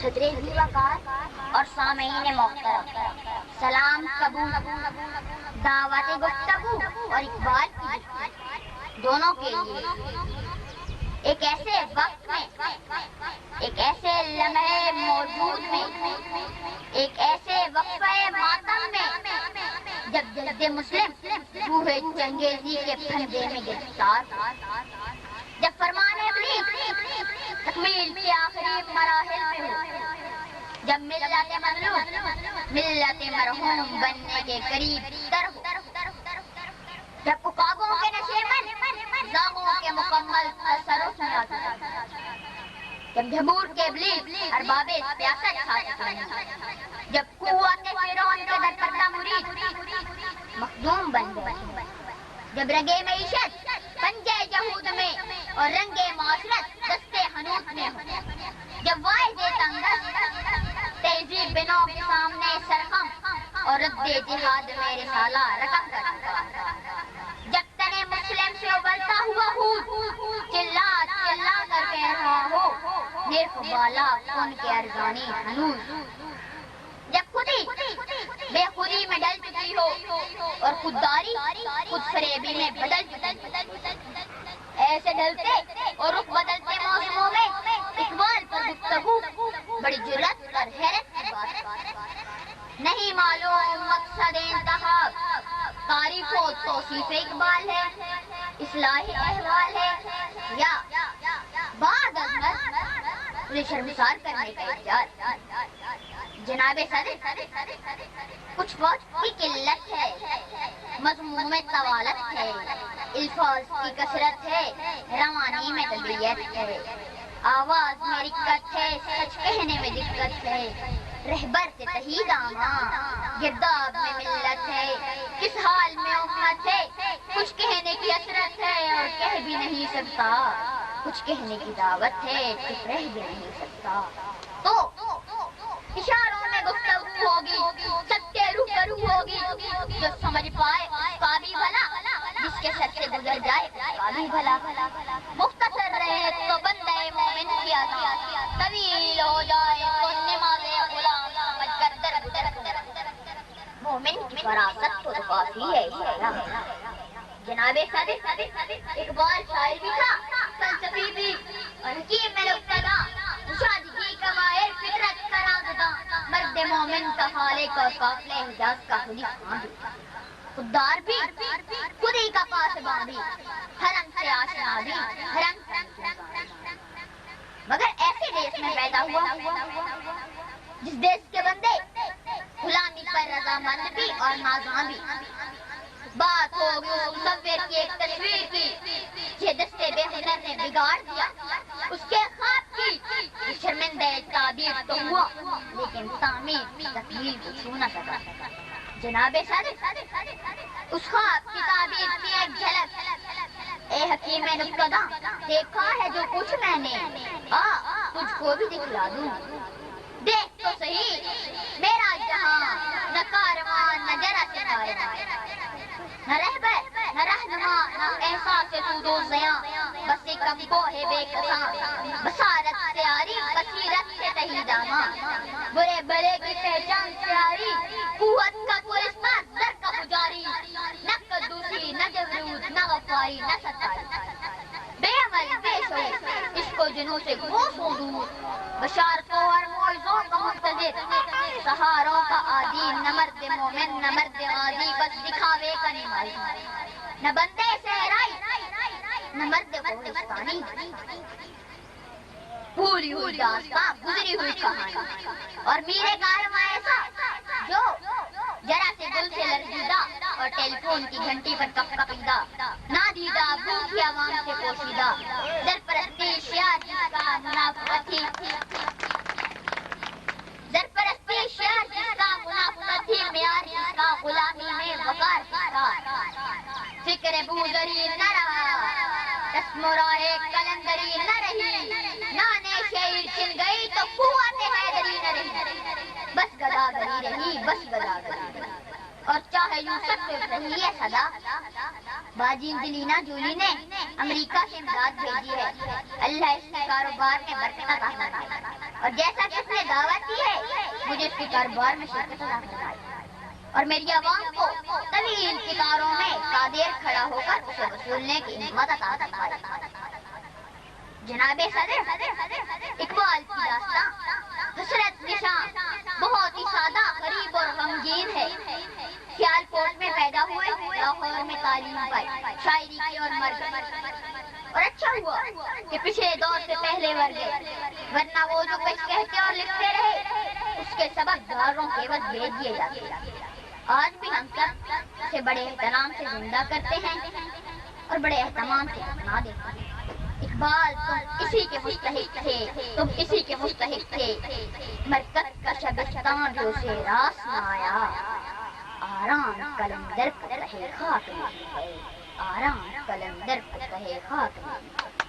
صدر وقار اور سامعین محترم، سلام قبول، دعوت گفتگو اور اقبال کی دونوں کے لیے ایک ایسے وقت میں، ایک ایسے لمحے موجود میں، ایک ایسے وقفہ ماتم میں جب جلد مسلم روح چنگیزی کے پھندے میں گرفتار، جب فرمان ابلیغ تکمیل کے آخری مراحل میں ہو، جب ملت مظلوم ملت مرحوم بننے کے قریب تر ہو، جب عقابوں کے نشے من زاغوں کے مکمل تصرف میں آ چکا، جب جھبور کے ابلیغ ارباب سیاست چھا چکے ہیں، جب قوت فرعون کے در پردہ مرید مخدوم بن گئے، جب رنگے معیشت پنجے جہود میں اور رنگے معاشرت دستے حنوط میں ہو، جب واعظ تنگس تہذیب بنوں کے سامنے سرخم اور رد جہاد میں رسالہ رقم کر چکا، جب تنے مسلم سے ابلتا ہوا خون چلا چلا کر کہہ رہا ہو نیک بالا کن کے ارزانی ہنوز، جب خودی بے خودی میں ڈل چکی ہو اور خودداری خود فریبی میں بدل چکی، ایسے ڈلتے اور رخ بدلتے موسموں میں اقبال پر گفتگو بڑی جرات اور حیرت کی بات، نہیں معلوم مقصد انتخاب قاری کو توصیف اقبال ہے، اصلاح احوال ہے یا بعد ازمت انہیں شرمسار کرنے کا ایجاد۔ جناب صدر، کچھ وقت کی قلت ہے، مضمون میں طوالت ہے، الفاظ کی کثرت ہے، روانی میں طبیعت ہے، آواز میں رکت ہے، سچ کہنے میں دقت ہے، رہبر سے تہی داماں گرداب میں ملت ہے، کس حال میں امت ہے، کچھ کہنے کی حسرت ہے اور کہہ بھی نہیں سکتا، کچھ کہنے کی دعوت ہے چپ رہ بھی نہیں سکتا، تو اشاروں میں گفتگو ہوگی، سب کے روبرو ہوگی، جو سمجھ پائے اس کا بھی بھلا، جس کے سر سے گزر جائے اس کا بھی بھلا، مختصر رہے تو بندہ مومن کی اذان، طویل ہو جائے تو نماز غلام سمجھ کر در گزر، مومن کی فراست تو کافی ہے اشارہ۔ جناب صدر، اقبال شاعر بھی تھا، فلسفی بھی اور حکیم میں مبتلا، شادگی کا ماہر فطرت کا رازداں، مرد مومن کا خالق اور قافلہ حجاز کا خودی خواں بھی، خوددار بھی خودی کا پاسباں بھی، حرم سے آشنا بھی حرم کا انتظام، مگر ایسے دیش میں پیدا ہوا جس دیش کے بندے غلامی پر رضامند بھی اور نازاں بھی، بات ہوگی اس مصور کی ایک تصویر کی، یہ دستے بے حضرت نے بگاڑ دیا اس کے خواب کی، شرمندہ تعبیر تو ہوا لیکن تعمیر کی تکمیل کو چھو نہ سکا۔ جناب صدر، اس خواب کی تعبیر کی ایک جھلک، اے حکیم نقطہ دیکھا ہے جو کچھ میں نے، تجھ کو بھی دکھلا دوں، دیکھ تو صحیح میرا جہاں، نہ کاروان نہ جرا ستارہ، نہ رہبر نہ رہنما نہ احساس سود و زیاں، بس ایک کمبو ہے بے کساں، بصارت سے آری بصیرت سے تہی داماں، برے بڑے کی پہچان سے آری قوت کا پرستار زر کا پجاری، نہ قدوسی نہ جبروت نہ غفاری نہ ستاری، بے عمل بے شعور اس کو جنوں سے کوسوں دور، بشارتوں اور معجزوں کا منتظر، سہاروں کا عادی، نہ مرد مومن نہ مرد غازی، بس دکھاوے کا نمائی، نہ بندے صحرائی نہ مرد کوہستانی، بھولی ہوئی داستاں گزری ہوئی کہانی، اور میرے کارواں ایسا جو ذرا سے دل سے لرزیدہ اور ٹیلی فون کی گھنٹی پر کپ کپیدہ، نادیدہ بھوکی عوام سے پوشیدہ، زرپرستی شعار جس کا منافقت تھی، زرپرستی شعار جس کا منافقت تھی، معیار جس کا غلامی میں وقار جس کا، فکر بوزری نہ رہا، رسم و راہ کلندری نہ رہی، نانے شعر چن گئی تو قوت حیدری نہ رہی، بس گداگری رہی بس گداگری رہی، اور چاہے یوسف پہ رہی ہے صدا، باجی انجلینا جولی نے امریکہ سے امداد بھیجی ہے، اللہ اس کے کاروبار میں برکت عطا فرمائے۔ اور جیسا کہ اس نے دعوت دی ہے مجھے اس کے کاروبار میں شرکت عطا فرمائی اور میری عوام کو طویل کتاروں میں قادر کھڑا ہو کر اسے وصولنے کی ہمت عطا فرمائی۔ جناب صدر، اقبال کی داستان حسرت نشان بہت ہی سادہ، غریب اور غمگین ہے۔ سیال کوٹ میں پیدا ہوئے، لاہور میں تعلیم پائی، شاعری کی اور مر گئے، اور اچھا ہوا کہ پچھلے دور سے پہلے ور گئے، ورنہ وہ جو کچھ کہتے اور لکھتے رہے اس کے سبق داروں کے عوض بھیج دیے جاتے۔ آج بھی ہم سب اسے بڑے احترام سے زندہ کرتے ہیں اور بڑے اہتمام سے اپنا دیتے ہیں۔ اقبال تم اسی کے مستحق تھے، تم اسی کے مستحق تھے، مرکز کا شبستان جو سے راس نہ آیا، آرام قلندر کو کہے خاک میں، آرام قلندر کو کہے خاک میں۔